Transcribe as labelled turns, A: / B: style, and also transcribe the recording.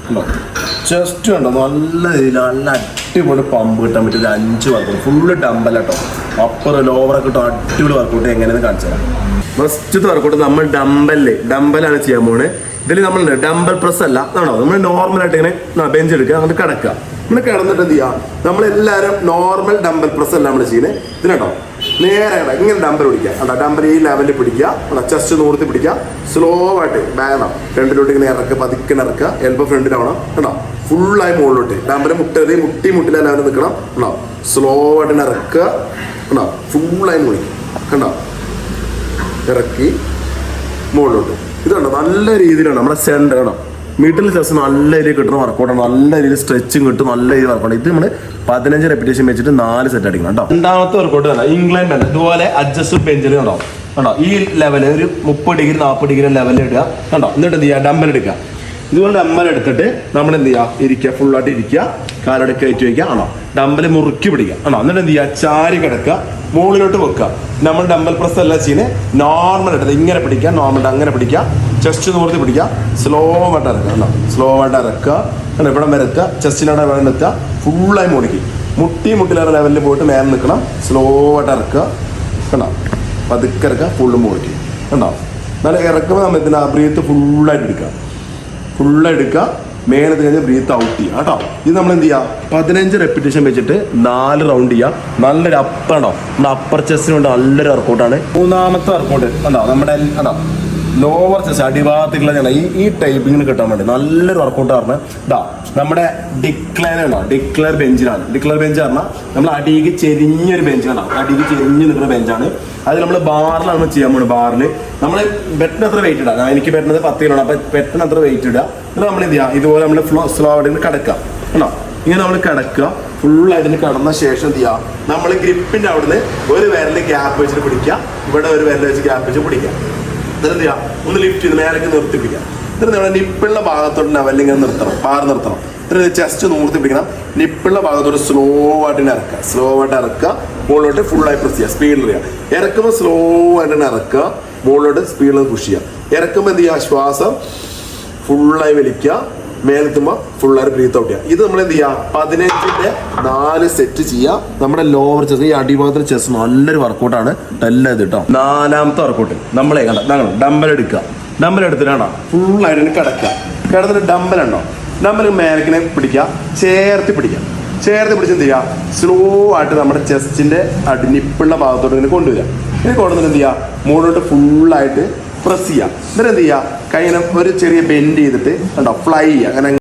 A: ഉണ്ടോ ചെസ്റ്റ് ഉണ്ടോ നല്ല രീതിയിൽ നല്ല അടിപൊളി പമ്പ് കിട്ടാൻ പറ്റും. 5 വർക്കൗട്ട് ഫുള്ള് ഡമ്പൽ കേട്ടോ. അപ്പർ ലോവറൊക്കെ ഇട്ടോ അടിപൊളി വർക്കൗട്ട് എങ്ങനെയെന്ന് കാണിച്ചു തരാം. ഫസ്റ്റത്തെ വർക്കൗട്ട് നമ്മൾ ഡമ്പലാണ് ചെയ്യാൻ പോകുന്നത്. ഇതിൽ നമ്മൾ ഡമ്പൽ പ്രസ് അല്ല ആണോ, നമ്മൾ നോർമലായിട്ട് ഇങ്ങനെ ബെഞ്ച് എടുക്കുക, അങ്ങോട്ട് കിടക്കുക. നമ്മൾ കിടന്നിട്ട് എന്ത് ചെയ്യുക, നമ്മളെല്ലാവരും നോർമൽ ഡമ്പൽ പ്രസ് അല്ല നമ്മൾ ചെയ്യുന്നത്. ഇതിനോ നേരെ ഇങ്ങനെ ഡമ്പൽ പിടിക്കുക. അതാ ഡമ്പൽ ഈ ലെവലിൽ പിടിക്കുക, ചെസ്റ്റ് നൂർത്തി പിടിക്കുക, സ്ലോ ആയിട്ട് ബാഗണം ഫ്രണ്ടിലോട്ട് ഇങ്ങനെ ഇറക്കുക, പതുക്കെ ഇറക്കുക, എൽബോ ഫ്രണ്ടിലാവണം കേട്ടോ. ഫുള്ളായി മുകളിലോട്ട് ഡമ്പൽ മുട്ടിലെ ലെവലിൽ നിൽക്കണം കേട്ടോ. സ്ലോ ആയിട്ട് ഇറക്കുക കേട്ടോ, ഫുള്ളായി മുകളിക്കും കണ്ടോ, ഇറക്കി മുകളിലോട്ട്. ഇതുണ്ടോ നല്ല രീതിയിലാണ് നമ്മുടെ സെൻറ്റർ കേട്ടോ. മിഡിൽ ചെസ്റ്റ് നല്ല രീതിയിൽ കിട്ടുന്ന വർക്കൗട്ടാണ്, നല്ല രീതിയിൽ സ്ട്രെച്ചിങ് കിട്ടും, നല്ല രീതിയിൽ വർക്കൗട്ട്. ഇത് നമ്മൾ 15 റെപ്പിറ്റേഷൻ വെച്ചിട്ട് 4 സെറ്റ് അടിക്കണം കേട്ടോ. രണ്ടാമത്തെ വർക്കൗട്ട് തന്നെ ഇംഗ്ലണ്ട് തന്നെ ഇതുപോലെ അഡ്ജസ്റ്റ് ബെഞ്ചിൽ കണ്ടോ കണ്ടോ, ഈ ലെവല് ഒരു 30 ഡിഗ്രി 40 ഡിഗ്രി ലെവലിൽ ഇടുക കണ്ടോ. എന്നിട്ട് എന്ത് ചെയ്യുക, ഡമ്പൽ എടുക്കുക. ഇതുപോലെ ഡമ്പൽ എടുത്തിട്ട് നമ്മൾ എന്ത് ചെയ്യുക, ഇരിക്കുക, ഫുള്ളായിട്ട് ഇരിക്കുക, കാലോടെ കയറ്റി വയ്ക്കുക ആണോ. ഡമ്പൽ മുറുക്കി പിടിക്കുക ആണോ. എന്നിട്ട് എന്ത് ചെയ്യുക, ചാരി കിടക്കുക, മുകളിലോട്ട് വെക്കുക. നമ്മൾ ഡമ്പൽ പ്രസ് അല്ല ചെയ്യുന്നത്, നോർമൽ എടുത്ത് ഇങ്ങനെ പിടിക്കുക, നോർമൽ അങ്ങനെ പിടിക്കുക, ചെസ്റ്റ് നൂർത്തി പിടിക്കുക, സ്ലോ ആയിട്ട് ഇറക്കുക കേട്ടോ. സ്ലോ ആയിട്ട് ഇറക്കുക കേട്ടോ, ഇവിടെ വരെ എത്തുക, ചെസ്റ്റിനോടെ വേണം എത്തുക, ഫുള്ളായി മുറുക്കി മുട്ടിലേറെ ലെവലിൽ പോയിട്ട് മേലെ നിൽക്കണം. സ്ലോ ആയിട്ട് ഇറക്കുക കേട്ടോ, പതുക്കെ ഇറക്കുക, ഫുള്ളും മുറുക്കി കണ്ടോ. നല്ല ഇറക്കുമ്പോൾ നമ്മൾ ഇതിന് ബ്രീത്ത് ഫുള്ളായിട്ട് എടുക്കുക, മേലത്ത് കഴിഞ്ഞ് ബ്രീത്ത് ഔട്ട് ചെയ്യുക കേട്ടോ. ഇത് നമ്മൾ എന്ത് ചെയ്യുക, 15 റെപ്പിറ്റേഷൻ വെച്ചിട്ട് 4 റൗണ്ട് ചെയ്യുക. നല്ലൊരു അപ്പറാണോ, നമ്മുടെ അപ്പർ ചെസ്റ്റിനുണ്ട് നല്ലൊരു വർക്കൗട്ടാണ്. മൂന്നാമത്തെ വർക്കൗട്ട് കണ്ടോ, നമ്മുടെ കണ്ടോ ലോവർ ചെസ്റ്റ് അടിഭാഗത്തേക്കുള്ള ഈ ടൈപ്പിങ്ങിന് കിട്ടാൻ വേണ്ടി നല്ലൊരു വർക്കൗട്ടാണ് ഇതാ. നമ്മുടെ ഡിക്ലെയർ ബെഞ്ചിലാണ്. ഡിക്ലെയർ ബെഞ്ച് പറഞ്ഞാൽ നമ്മൾ അടിക്ക് ചെരിഞ്ഞൊരു ബെഞ്ചാണ്, അടിക്ക് ചെരിഞ്ഞ് നിൽക്കുന്ന ബെഞ്ചാണ്. അത് നമ്മൾ ബാറിലാണ് നമ്മൾ ചെയ്യാൻ പോകുന്നത്. ബാറിൽ നമ്മൾ ബെറ്റിന് അത്ര വെയിറ്റ് ഇടുക. എനിക്ക് പറ്റുന്നത് 10 കിലോ ആണ്, അപ്പം ബെറ്റിന് അത്ര വെയിറ്റ് ഇടുക. എന്നിട്ട് നമ്മൾ എന്ത് ചെയ്യുക, ഇതുപോലെ നമ്മൾ സ്ലോ ആയിട്ട് കിടക്കുക കേട്ടോ. ഇങ്ങനെ നമ്മൾ കിടക്കുക, ഫുള്ളായിട്ട് കിടന്ന ശേഷം എന്ത് ചെയ്യുക, നമ്മൾ ഗ്രിപ്പിൻ്റെ അവിടുന്ന് ഒരു വിരൽ ഗ്യാപ്പ് വെച്ചിട്ട് പിടിക്കുക, ഇവിടെ ഒരു വിരൽ വെച്ച് ഗ്യാപ്പ് വെച്ച് പിടിക്കുക. എന്നിട്ട് എന്ത് ചെയ്യുക, ഒന്ന് ലിഫ്റ്റ് ചെയ്ത് മേലേക്ക് നിർത്തി പിടിക്കുക. എന്നിട്ട് നമ്മുടെ നിപ്പിളുടെ ഭാഗത്തോട്ട് ലെവലിങ്ങനെ നിർത്തണം, ബാർ നിർത്തണം. എന്നിട്ട് ചെസ്റ്റ് നൂർത്തി പിടിക്കണം. നിപ്പിളുടെ ഭാഗത്തോട്ട് സ്ലോ ആയിട്ട് ഇറക്കുക, മുകളിലോട്ട് ഫുള്ളായി പ്രസ് ചെയ്യുക, സ്പീഡിൽ ചെയ്യുക. ഇറക്കുമ്പോൾ സ്ലോ ആയിട്ട് ഇറക്കുക, മുകളിലോട്ട് സ്പീഡിൽ പുഷ് ചെയ്യുക. ഇറക്കുമ്പോൾ എന്ത് ചെയ്യുക, ശ്വാസം ഫുള്ളായി വലിക്കുക, മേലെത്തുമ്പോൾ ഫുള്ളായിട്ട് ബ്രീത്ത് ഔട്ട് ചെയ്യുക. ഇത് നമ്മൾ എന്ത് ചെയ്യുക, 15ന്റെ 4 സെറ്റ് ചെയ്യുക. നമ്മുടെ ലോവർ ചെസ്റ്റ്, ഈ അടിഭാഗത്തിന് ചെസ്റ്റ് നല്ലൊരു വർക്കൗട്ടാണ് എല്ലാം ഇത് കേട്ടോ. നാലാമത്തെ വർക്കൗട്ട് നമ്മളെ ഡമ്പൽ എടുക്കുക. ഡമ്പൽ എടുത്തിട്ടാണോ ഫുള്ളായിട്ട് കിടന്നിട്ട് ഡമ്പലുണ്ടോ, ഡമ്പൽ മേലക്കിനെ പിടിക്കുക, ചേർത്ത് പിടിക്കുക. പിടിച്ച് എന്ത് ചെയ്യുക, സ്ലോ ആയിട്ട് നമ്മുടെ ചെസ്റ്റിന്റെ നിപ്പിളുടെ ഭാഗത്തോട്ട് ഇങ്ങനെ കൊണ്ടുവരിക. ഇങ്ങനെ കൊണ്ടുവന്നിട്ട് എന്ത് ചെയ്യുക, മുകളിലോട്ട് ഫുള്ളായിട്ട് പ്രസ് ചെയ്യുക. എന്നിട്ട് എന്ത് ചെയ്യുക, കൈയിനെ ഒരു ചെറിയ ബെൻഡ് ചെയ്തിട്ട് കണ്ടോ ഫ്ലൈ ചെയ്യുക. അങ്ങനെ